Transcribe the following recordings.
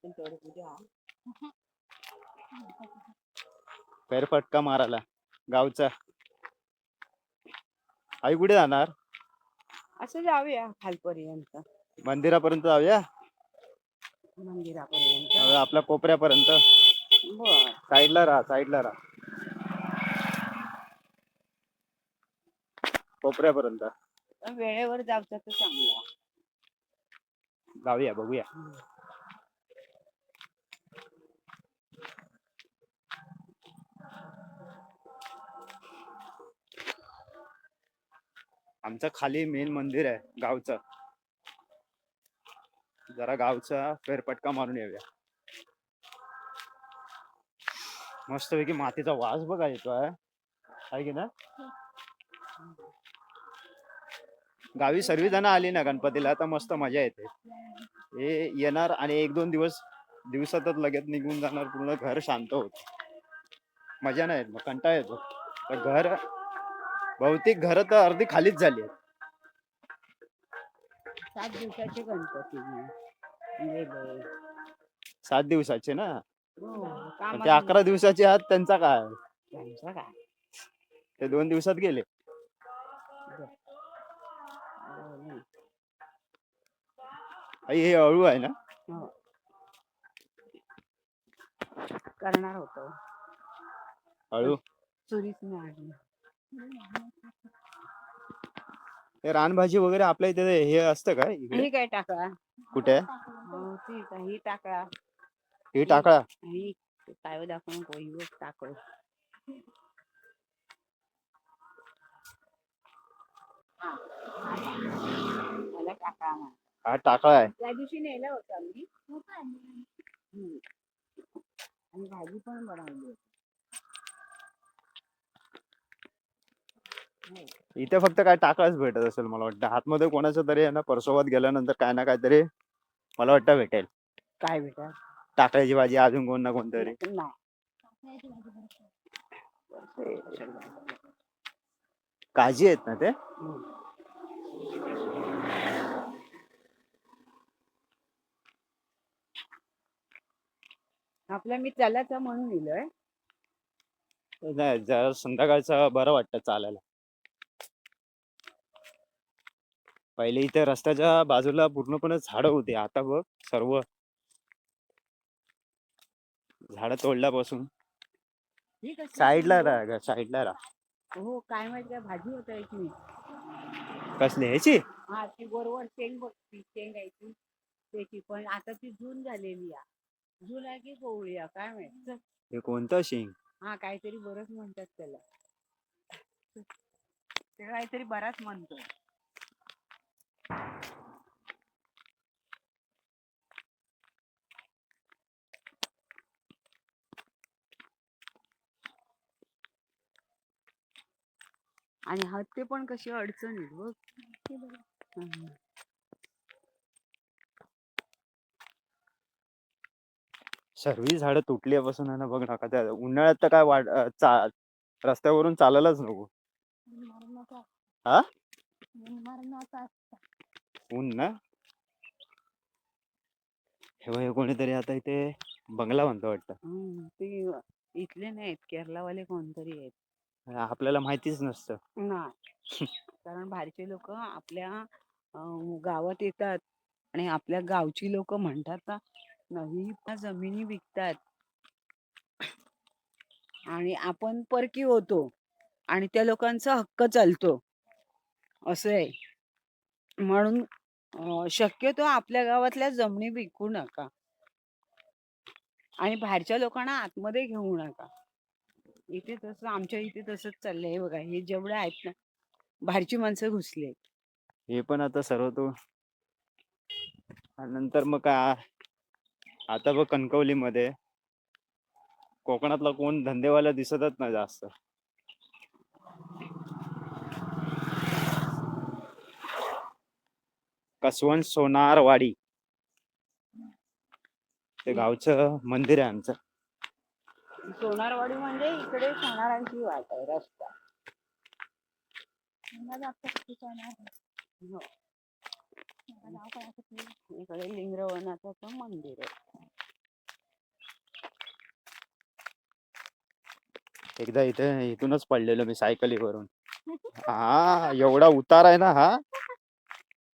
असेल तेवढं तुझ्या. फेरफटका मारायला गावचा. आई कुठे जाणार? असं जाऊया खालपर्यंत, मंदिरापर्यंत जाऊया. मंदिरापर्यंत. आपल्या कोपऱ्यापर्यंत. बर, साईडला राहा, साईडला राहा. कोपऱ्यापर्यंत वेळेवर जायचं तर चांगलं. जाऊया, बघूया. आमचं खाली मेन मंदिर आहे गावचं. जरा गावचा फेरफटका मारून येऊया. मस्तपैकी मातीचा वास बघा येतोय, आहे की ना. गावी सर्व जण आली ना गणपतीला, आता मस्त मजा येते. हे येणार आणि 1-2 दिवसातच लगेच निघून जाणार. पूर्ण घर शांत होत. मजा नाही येत, मग कंटाळा येतो. घर बहुतेक घर तर अर्धी खालीच झाली आहेत. 7 दिवसाचे गणपती गेले. 7 दिवसाचे ना. काम ते 11 दिवसाचे आहात, त्यांचा काय? त्यांचं काय, ते 2 दिवसात गेले. आई हे अळू आहे ना. करणार होतो, अळू चुरीच नाही. हे रानभाजी वगैरे आपल्या इथे हे असतं का इकडे? हे काय टाकळा? कुठे? ही टाकळा. हे टाकळा. ही काय दाखवून कोई टाकळ. मला टाकळा. हा टाकळा आहे. त्या दिवशी नेला होता मी. आणि भाजी पण बनवली. इथे फक्त काय टाकळाच भेटत असेल मला वाटतं. आतमध्ये कोणाचं तरी आहे ना, परसोबात गेल्यानंतर काय ना काहीतरी मला वाटतं भेटेल. काय भेटा? टाकळ्याची भाजी, अजून कोण ना कोणतरी. काजी आहेत ना ते. आपल्या मी चालायचा म्हणून लिहिलंय. नाही, जरा संध्याकाळचं बरं वाटतं चालायला. पहिले इथे रस्त्याच्या बाजूला पूर्णपणे झाडं होती. आता बघ सर्व झाडं तोडल्यापासून. साईडला राहा, साईडला राहा. हो, काय माहिती काय भाजी होता याची. कसली ह्याची? हा, ती बरोबर शेंग बघती, शेंग आहे ती त्याची. पण आता ती जून झालेली आहे. जून आहे की कोवळी आहे काय माहित. हे कोणतं शेंग? हा, काहीतरी बरंच म्हणतात त्याला. ते काहीतरी बराच म्हणतो. आणि हत्ती पण कशी अडचणीत बघ. सर्व झाडं तुटल्यापासून आहे ना बघ ना. त्या उन्हाळ्यात तर काय रस्त्यावरून चालायलाच नको. हा, ऊन ना. हे कोणीतरी आता इथे बंगला म्हणतो वाटतं. ते इथले नाहीत, केरलावाले कोणतरी आहेत. आपल्याला माहितीच नसतं. नाही, कारण बाहेरचे लोक आपल्या गावात येतात आणि आपल्या गावची लोक म्हणतात ना, नाही जमिनी विकतात आणि आपण परकी होतो आणि त्या लोकांचा हक्क चालतो असं आहे. म्हणून शक्यतो आपल्या गावातल्या जमिनी विकू नका आणि बाहेरच्या लोकांना आतमध्ये घेऊ नका. इथे तसं, आमच्या इथे तसंच चाललंय बघा. हे जेवढे आहेत ना, बाहेरची माणसं घुसली. हे पण आता सर्व तो नंतर मग काय. आता बघ कणकवलीमध्ये कोकणातला कोण धंदेवाला दिसतच नाही जास्त. कसवंत सोनारवाडी ते गावचं मंदिर आहे आमचं. सोनारवाडी म्हणजे इकडे सोनारांची वाट आहे, रस्ता. इकडे लिंगरवनाचं मंदिर आहे. एकदा इथे इथूनच पडलेलो मी सायकलीवरून. हा एवढा उतार आहे ना हा,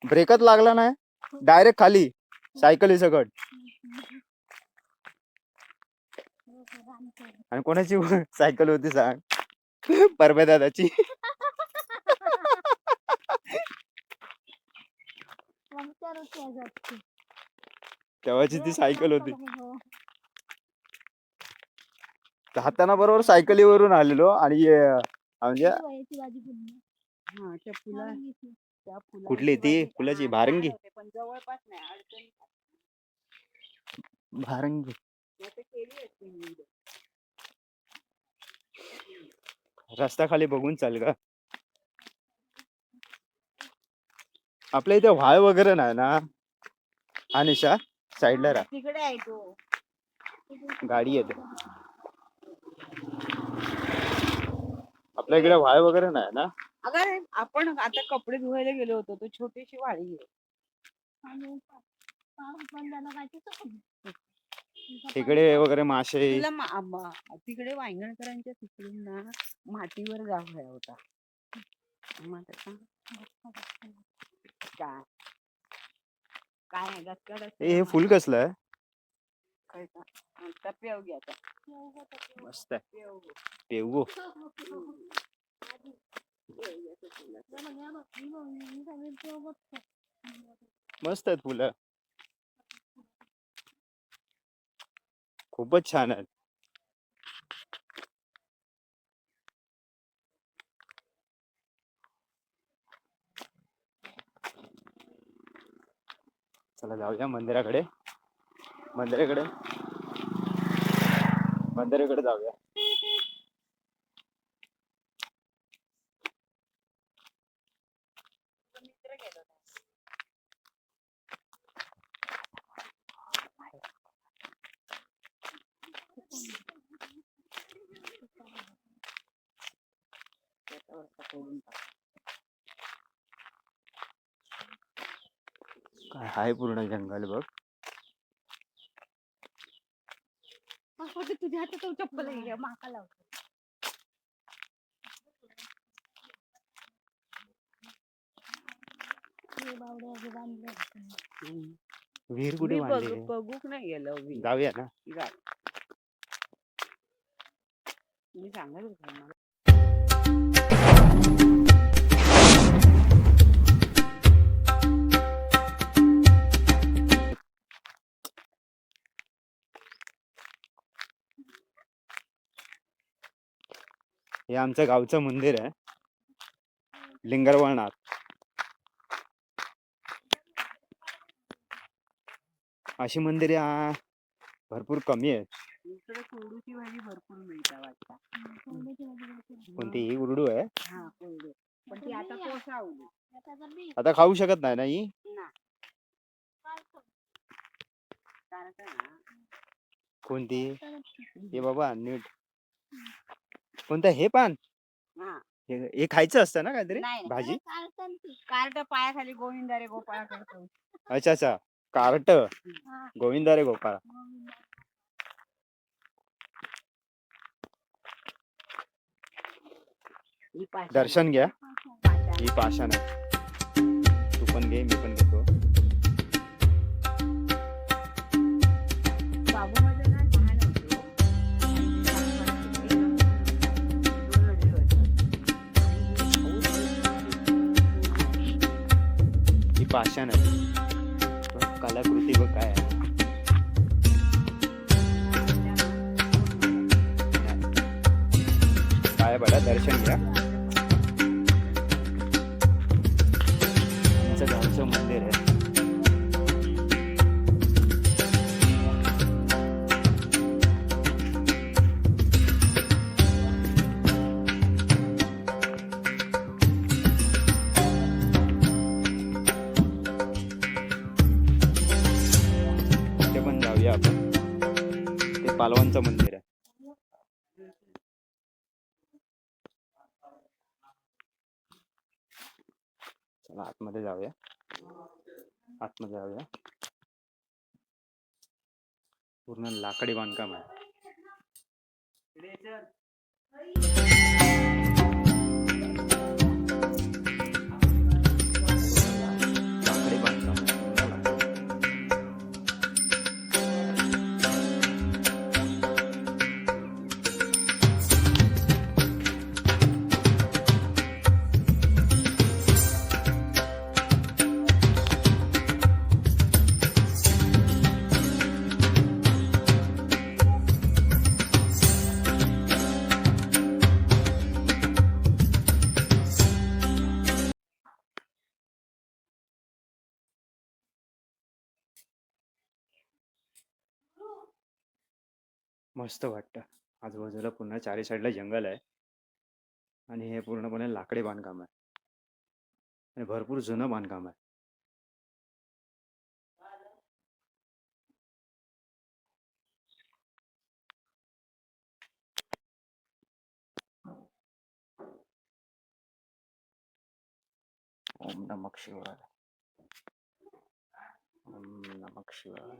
ब्रेकच लागला नाही, डायरेक्ट खाली सायकली सकट. आणि कोणाची सायकल होती सांग? परमे दादाची. तेव्हाची ती सायकल होती. हाताना बरोबर सायकलीवरून आलेलो आणि म्हणजे हा त्या कुठली ती फुलाची भारंगी? पण जवळपास नाही, अडचण भारंगी केली असती मी. रस्ता खाली बघून चाल का. आपल्या इथे व्हाय वगैरे नाही ना. हा निशा साईडला राहा, तिकडे आहे तो. गाडी येते. आपल्या इकडे व्हाय वगैरे नाही ना. अगर आपण आता कपडे धुवायला गेलो होतो, तो छोटीशी वाडी आहे. तिकडे वगैरे मासे. तुला तिकडे वांगणकरांच्या तिकडून ना मातीवर जावया होता. मग काय काय आहे गचकड हे फुल कसलं आहे? पेव घ्या आता. मस्त आहे. पेवगो. मस्त आहेत फुलं, खूपच छान आहेत. चला जाऊया मंदिराकडे. मंदिराकडे मंदिराकडे जाऊया. काय हाय पूर्ण जंगल बघ. तुझ्या हातात चप्पल आहे, माका लावतो. विहीर कुठे बांधली? बघूक नाही गेलो. जाऊया ना. मी सांगत होतो मला. हे आमच्या गावचं मंदिर आहे, लिंगरवळनाथ. अशी मंदिरे भरपूर कमी आहेत. इकडे कोरडूची भाजी भरपूर मिळते वाटतं. कोणती ही उरडू आहे? हा कोरडू, पण ती आता कोसावली. आता खाऊ शकत नाही ना ही. कोणती? हे बाबा नीट. कोणतं हे पान? हे खायचं असतं ना काहीतरी भाजी? कार्ट पायाखाली गोविंदा रे गोपाळा करतो. अच्छा अच्छा, कार्ट गोविंदा रे गोपाळा. दर्शन घ्या. ही पाषाण आहे. तू पण घे, मी पण घेतो. बाबू मध्ये ना लहान होतो. ही पाषाण आहे. कलाकृती बघ काय आहे. काय बडा, दर्शन घ्या. आमचं गावचं मंदिर आहे. पण जाऊया आपण. ते पालवांचं मंदिर आहे. चला आतमध्ये जाऊया. आतमध्ये जाऊया. पूर्ण लाकडी बांधकाम आहे. लाकडी बांधकाम आहे. मस्त वाटतं. आजूबाजूला पुन्हा चारी साईडला जंगल आहे आणि हे पूर्णपणे लाकडी बांधकाम आहे आणि भरपूर जुनं बांधकाम आहे. ओम नमः शिवाय. ओम नमः शिवाय.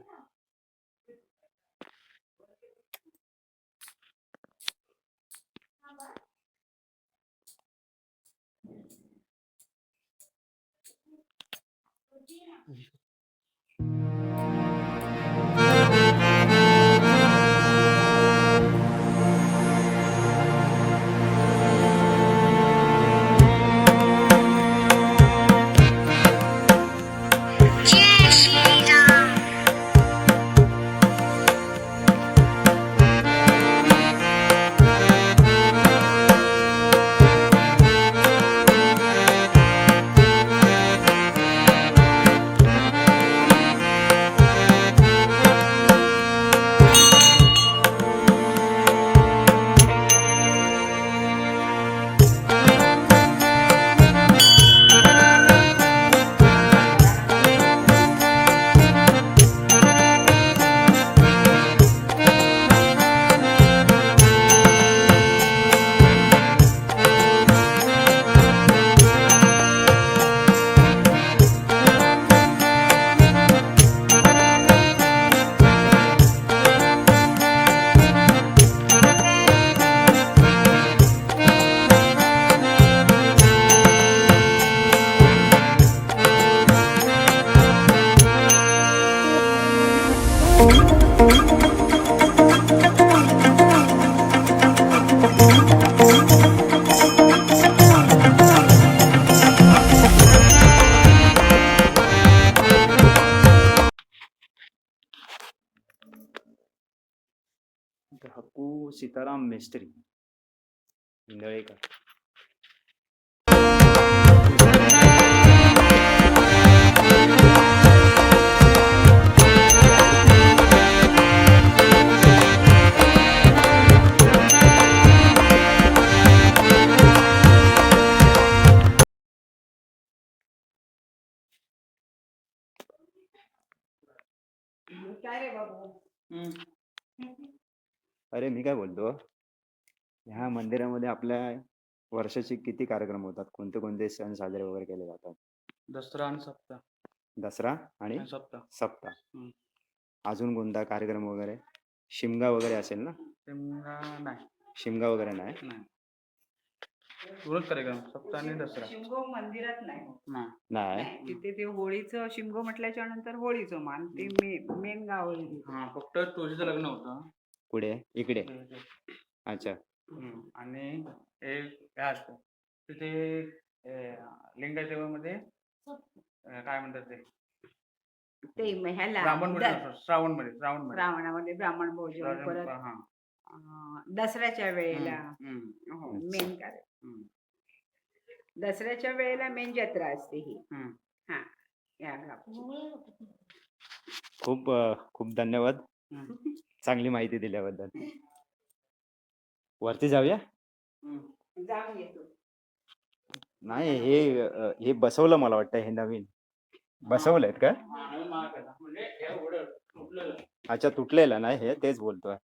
हक्कू सीताराम मेस्त्री इंदळेकर. काय रे बाबू? अरे मी काय बोलतो, ह्या मंदिरामध्ये आपल्या वर्षाचे किती कार्यक्रम होतात, कोणते कोणते सण साजरे वगैरे केले जातात? दसरा आणि सप्ताह दसरा आणि आणि सप्ताह सप्ताह. हम्म. अजून कोणता कार्यक्रम वगैरे? शिमगा वगैरे असेल ना? शिमगा नाही शिमगा वगैरे नाही. नाही दोनच कार्यक्रम सप्ताह आणि दसरा शिमगो मंदिरात नाही. नाही नाही. नाही, तिथे ते होळीचं शिमगो म्हटल्याच्या नंतर होळीचं मान ते मेन गाव आहे तिथे. हा फक्त तुळशीचं लग्न होतं पुढे इकडे. अच्छा. आणि एक काय असतं तिथे लिंगायत देवामध्ये काय म्हणतात ते ते ह्याला ब्राह्मण श्रावण मध्ये श्रावणामध्ये ब्राह्मण भोजन परत हा दसऱ्याच्या वेळेला हम्म. मेन कार्य. दसऱ्याच्या वेळेला मेन जत्रा असते ही. हा या गावाची. खूप खूप धन्यवाद चांगली माहिती दिल्याबद्दल. वरती जाऊया. जाऊन येतो. नाही हे बसवलं मला वाटतं, हे नवीन बसवलंय का? अच्छा, तुटलेलं नाही हे, तेच बोलतोय.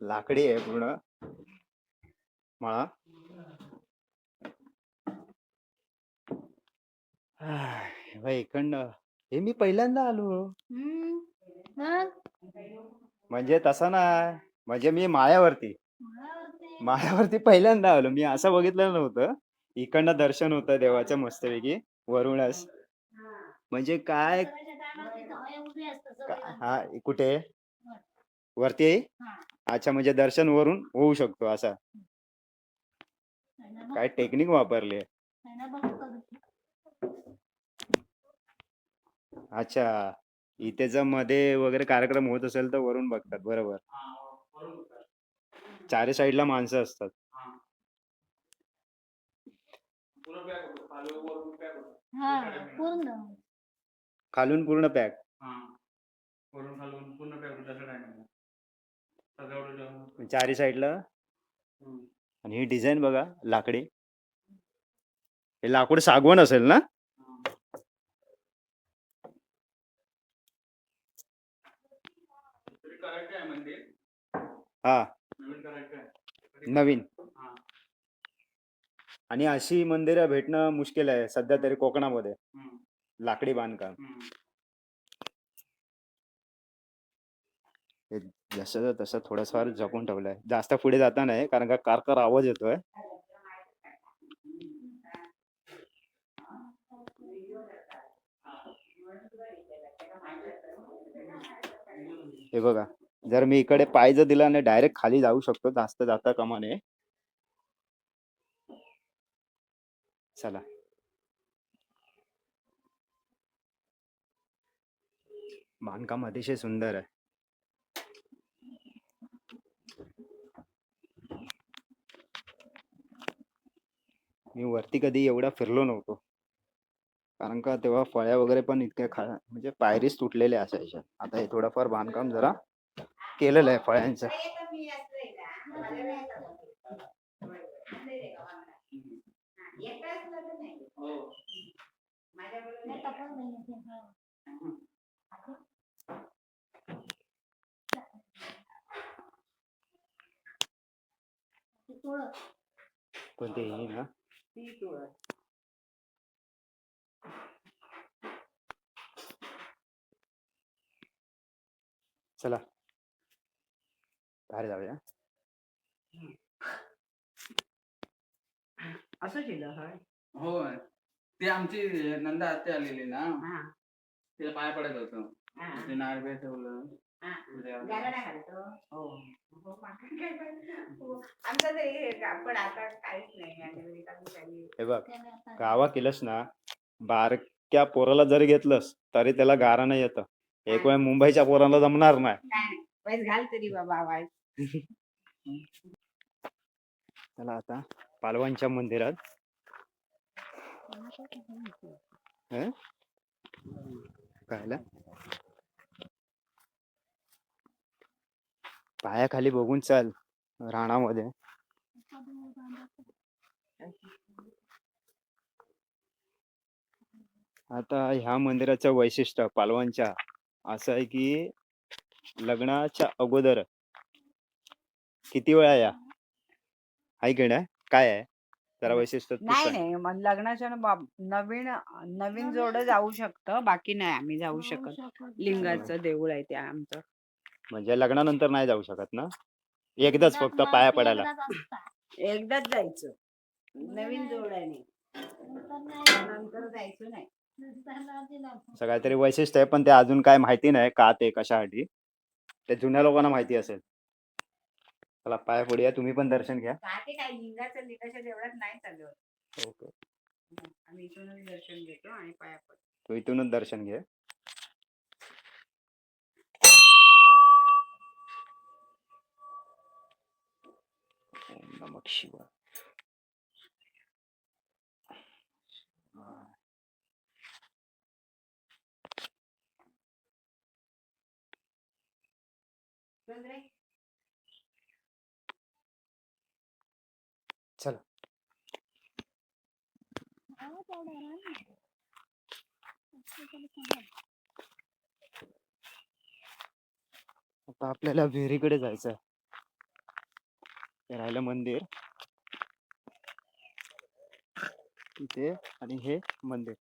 लाकडी आहे पूर्ण मळा. इकडनं हे मी पहिल्यांदा आलो. म्हणजे तसा ना म्हणजे मी माळ्यावरती पहिल्यांदा आलो. मी असं बघितलं नव्हतं. इकडनं दर्शन होतं देवाचं मस्तपैकी वरूनच. म्हणजे काय हा कुठे वरती आहे? अच्छा, म्हणजे दर्शन वरून होऊ शकतो असा. काय टेक्निक वापरली आहे. अच्छा, इथे जर मध्ये वगैरे कार्यक्रम होत असेल तर वरून बघतात. बरोबर. चारी साईडला माणसं असतात. खालून पूर्ण पॅक. चारी साईडला. आणि ही डिझाईन बघा लाकडी. हे लाकूड सागवान असेल ना? हा, नवीन. आणि अशी मंदिरं भेटणं मुश्किल आहे सध्या तरी कोकणामध्ये. लाकडी बांधकाम. हे जसं तसं थोडंसं जपून ठेवलंय. जास्त पुढे जाता नाही कारण का कारकर आवाज येतोय. हे बघा, जर मी इकडे पाय जर दिला आणि डायरेक्ट खाली जाऊ शकतो. जास्त जाता कामा नये. चला, बांधकाम अतिशय सुंदर आहे. मी वरती कधी एवढा फिरलो नव्हतो कारण का तेव्हा फळ्या वगैरे पण इतक्या म्हणजे पायरीच तुटलेल्या असायच्या. आता हे थोडंफार बांधकाम जरा केलेलं आहे फळ्यांचं. कोणते ही ना? चला बाहेर जाऊया. असं केलं हय. होय, ती आमची नंदा आत्या आलेली ना, तिला पाय पडत होतं. ते नारळ ठेवलं. पण आता काहीच नाही. हे बघ, गावा केलंस ना, बारक्या पोराला जरी घेतलंस तरी त्याला गारा नाही येतं. एक वेळ मुंबईच्या पोराला जमणार नाही. पैस घाल तरी बाबा आवाज. चला आता पालवांच्या मंदिरात. कायला पायाखाली बघून चाल राणामध्ये. आता ह्या मंदिराचं वैशिष्ट्य पालवांच्या असं आहे की लग्नाच्या अगोदर किती वेळा या ऐक ना काय आहे जरा वैशिष्ट्य तू नाही सांग. नाही, मग लग्नाच्या नवीन नवीन जोड जाऊ शकतं, बाकी नाही आम्ही जाऊ शकत. लिंगाचं देऊळ आहे ते आमचं. म्हणजे लग्नानंतर नाही जाऊ शकत ना? एकदाच फक्त पाया पडायला. एकदाच जायचं. नवीन जोड आहे नाही, नंतर जायचं नाही. असं काहीतरी वैशिष्ट्य आहे पण ते अजून काय माहिती नाही का ते कशासाठी. ते जुन्या लोकांना माहिती असेल. चला पाया पडूया. तुम्ही पण दर्शन घ्या. का ते काय लिंगाच्या देवळात नाही चालत. ओके, आम्ही इथूनच दर्शन घेतो आणि पाया पडतो. तू इथूनच दर्शन घे. ओम नमः शिवाय. चला आता आपल्याला विहिरीकडे जायचं आहे. हे राहिलं मंदिर इथे आणि हे मंदिर.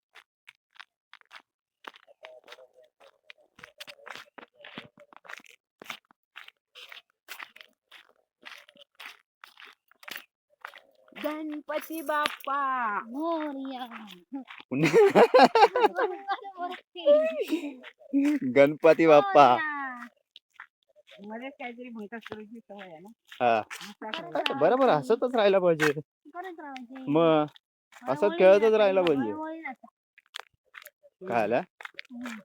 गणपती बाप्पा मोरया. गणपती बाप्पा. मोरया. मध्येच काहीतरी म्हणत असण्याची सवय आहे ना. हा असा खरंच सवय. बरोबर हसतच राहायला पाहिजे. करत राहायचे. मग असंच वळवळी खेळतच जाता, राहायला पाहिजे. वळवळी जाता. काय आला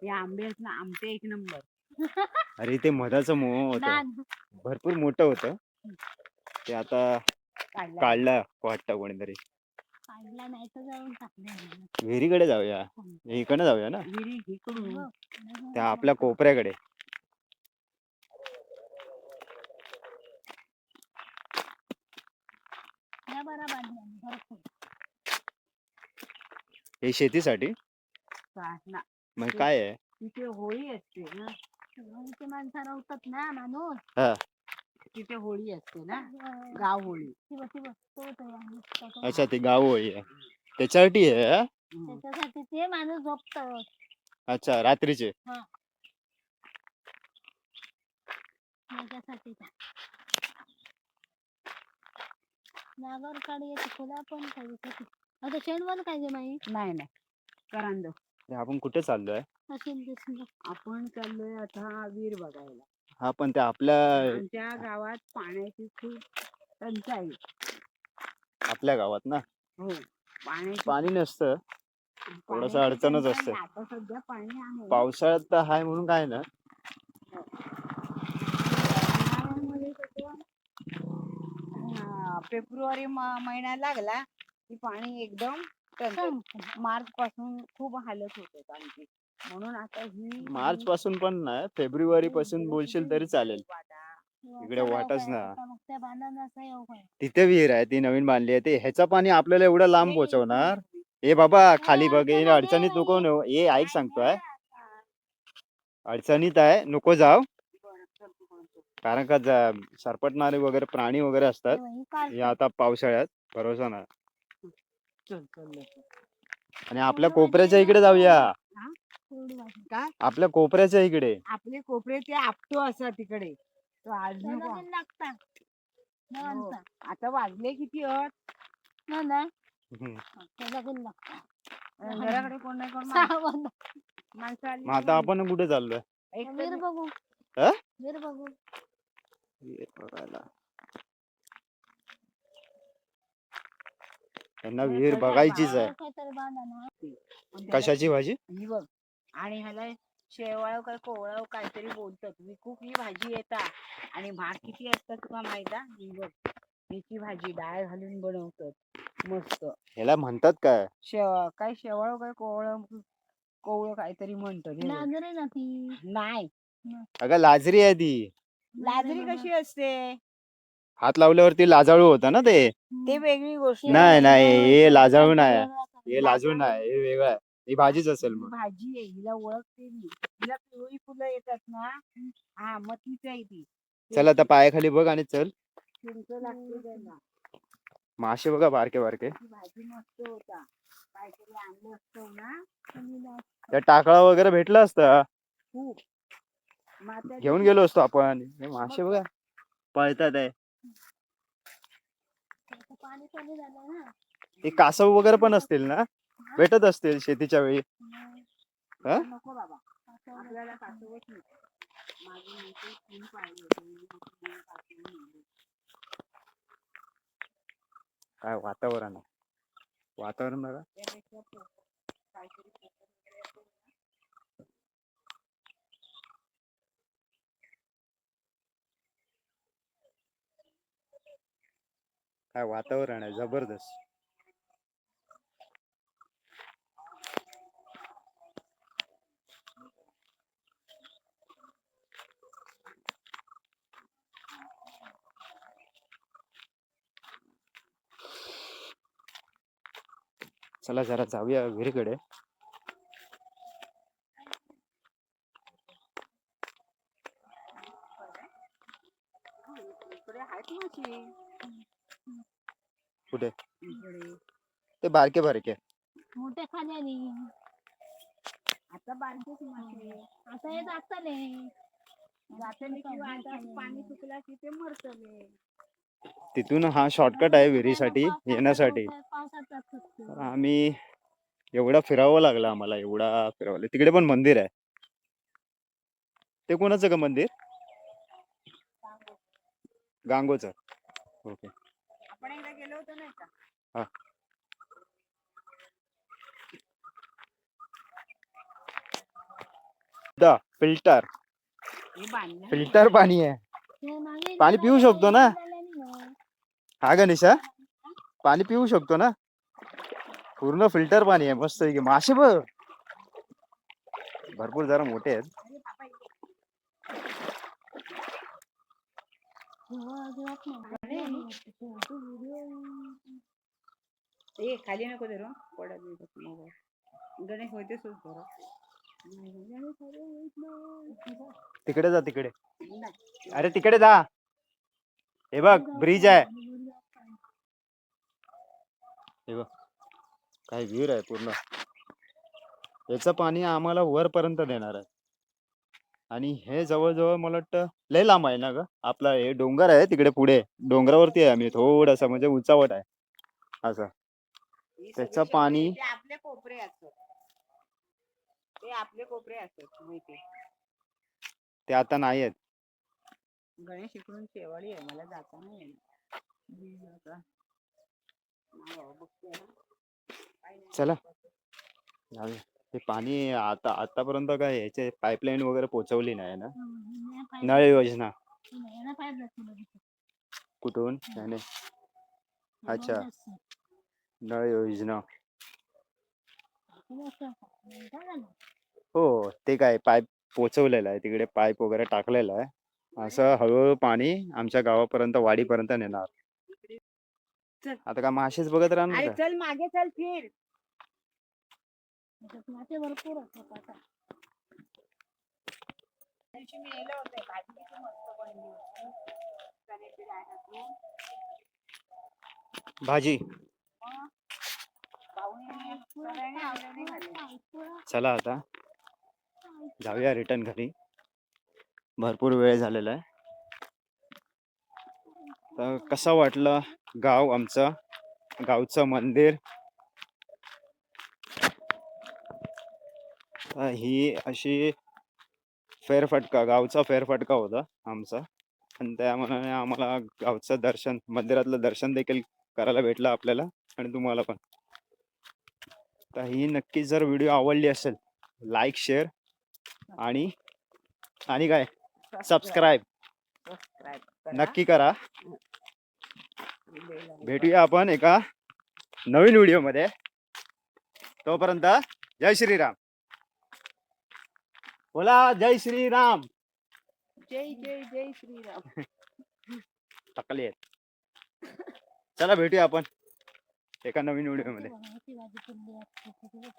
हे आंबे आहेत ना, आमचे एक नंबर. अरे ते मधाचं मोह होत नान. भरपूर मोठं होतं ते आता काढला. काढलं वाटतं कोणीतरी. काढला नाही तर जाऊन टाकले. विहिरीकडे जाऊया इकडे जाऊया ना विहिरी इकडून. त्या आपल्या कोपऱ्याकडे. या बरा बांधल्या भरपूर. हे शेतीसाठी ना. मग काय आहे. तिथे होळी असते ना. होळीचे माणसं राहतात ना माणूस. हा तिथे होळी असते ना, गाव होळी. शिव शिव तो आणि त्याचा अच्छा ती गाव होळी आहे त्याच्यासाठी आहे हा? त्याच्यासाठी ते माणूस झोपत. अच्छा रात्रीचे. त्याच्यासाठी नागर काढी येते खुला पण पाहिजे. आता शेणवाल काय जे माही नाही नाही करांद. हे आपण कुठे चाललोय. असेल दिसलं. आपण चाललोय आता वीर बघायला. हा पण ते आपल्या आमच्या गावात पाण्याची खूप टंचाई. आपल्या गावात ना हो पाण्याची पाणी नसतं थोडस पाण्याची अडचणच टंचाई. असते. आता सध्या पाणी आहे. पावसाळ्यात तर हाय म्हणून काय ना. उन्हाळ्यामध्ये कसं, फेब्रुवारी महिना लागला की पाणी एकदम टंचाई. मार्च पासून खूप हालत होते आमची. म्हणून आता ही मार्च पासून पण नाही फेब्रुवारी पासून बोलशील तरी चालेल. इकडे वाटच ना मग त्या बांधण्याचा योग आहे. तिथे विहीर आहे ती नवीन बांधली आहे ते ह्याचं पाणी आपल्याला एवढं लांब पोहोचवणार. ए बाबा खाली बघ हे अडचणीत नको हे ऐक सांगतोय अडचणीत आहे नको जाव कारण का सरपटणारे वगैरे प्राणी वगैरे असतात. हे आता पावसाळ्यात भरोसा नाही. आणि आपल्या कोपऱ्याच्या इकडे जाऊया. काय आपल्या कोपऱ्याच्या इकडे आपले कोपरे ते आपटो असा तिकडे. तो आज नको. लागता हो. आता वाजले किती अट ना ना हम्म. लगीन लागता. घराकडे कोण नाही कोण माणसं आली. मग आता आपण कुठे चाललोय. एक वीर बघू. अ? वीर बघू. विहीर बघायला त्यांना विहीर बघायचीच आहे. काहीतरी बांधा ना. कशाची भाजी. ही बघ आणि ह्याला शेवाळ काय कोवळा काहीतरी बोलतात. विकूक ही भाजी येतात आणि भात किती असतात तुला माहित आहे. ही बघ हिची भाजी डाळ घालून बनवतात मस्त. ह्याला म्हणतात काय काय शेवाळ काय कोवळं काहीतरी म्हणतात. हे बघ. लाजरे ना ती. नाही अगं लाजरी आहे ती. लाजरी कशी असते. हात लावल्यावरती लाजाळू होता ना ते. ते वेगळी गोष्ट. नाही नाही हे लाजाळू नाही हे लाजू नाही हे वेगळं आहे. ही भाजीच असेल ही मग. भाजी आहे हिला ओळखते मी. हिला पिवळी फुलं येतात ना. हा मग तीच आहे ती. चल आता पायाखाली बघ आणि चल. चिंच लागते त्याला. मासे बघा बारके बारके. ही भाजी मस्त होता. काहीतरी आणलं असतं ना. त्या टाकळा वगैरे भेटला असता खूप मग आता घेऊन गेलो असतो आपण. हे मासे बघा पळतात आहे. पाणी कमी झालं ना. ते कासव वगैरे पण असतील ना भेटत असतील शेतीच्या वेळी. हा? नको बाबा आपल्याला कासवच नाही. माझे मोठे तीन पाळले होते. काय वातावरण आहे वातावरण बघा. त्यापेक्षा काहीतरी वगैरे असेल ना. काय वातावरण आहे जबरदस्त. चला जरा जाऊया विहिरीकडे. इकडे आहेत मासे. कुठे इकडे ते बारके बारके. मोठ्या खाण्याने आता बारकेच मासे. आता हे जातले जाताना किंवा आता पाणी सुकला की ते मरतले. तिथून हा शॉर्टकट आहे विहिरीसाठी येण्यासाठी. पावसात जात असतो. तर आम्ही एवढा फिरावं लागलं आम्हाला, एवढा फिरावं. तिकडे पण मंदिर आहे. ते कोणाचं का मंदिर? गांगोचं. ओके. आपण एकदा गेलो होतो नाही का? हा. फिल्टर हे बांधलं फिल्टर पाणी आहे. ते मागे पाणी पिऊ शकतो ना? नाही. हा गणेशा, पाणी पिऊ शकतो ना? पूर्ण फिल्टर पाणी आहे. मस्त आहे की. मासे बघ भरपूर जरा मोठे आहेत. ए खाली नको धरू पडत गणेश होते सुद्धा धरू. तिकडे जा, तिकडे. अरे तिकडे जा. हे बघ ब्रिज आहे. हे बघ काय विहीर आहे पूर्ण. याचं पाणी आम्हाला वरपर्यंत देणार आहे. आणि हे जवळजवळ मला वाटतं लय लांब आहे ना ग. आपला हे डोंगर आहे तिकडे पुढे, डोंगरावरती आहे आम्ही थोडासा, म्हणजे उंचावट आहे असं. ही त्याचं सगळी पाणी- ते आपले कोपरे असतात. ते आपले कोपरे असतात माहिती. ते आता नाही आहेत. गणेश इकडून शेवाळी आहे, मला जाता नाही येणार. चला जाऊया. ते पाणी आता आतापर्यंत काय याचे पाईपलाईन वगैरे पोहोचवली नाही ना, नळ योजना कुठून? नाही. अच्छा, नळ योजना. हो, ते काय पाईप पोचवलेलं आहे तिकडे, पाईप वगैरे टाकलेला आहे. असं हळूहळू पाणी आमच्या गावापर्यंत, वाडीपर्यंत नेणार. चल. आता काय मासेच बघत राहणार अरे का? चल मागे चल फिर. मासे भरपूर असतात आता. दिवशी मी नेलं होतं भाजी किती मस्त बनली होती. चण्याची डाळ टाकून. भाजी. मग पाहुणे सगळ्यांनी आवडीने खाल्ली. चला आता जाऊया रिटर्न घरी. भरपूर वेळ झालेला आहे. तर कसं वाटलं गाव आमचं, गावचं मंदिर? ही अशी फेरफटका, गावचा फेरफटका होता आमचा. आणि त्यामुळे आम्हाला गावचं दर्शन, मंदिरातलं दर्शन देखील करायला भेटलं आपल्याला आणि तुम्हाला पण. तर ही नक्की जर व्हिडिओ आवडली असेल, लाईक, शेअर आणि काय सबस्क्राईब नक्की करा. भेटूया आपण एका नवीन व्हिडिओ मध्ये. तोपर्यंत जय श्रीराम. बोला जय श्रीराम. जय जय जय श्रीराम. टाकले आहेत. चला भेटूया आपण एका नवीन व्हिडिओ मध्ये. भाजी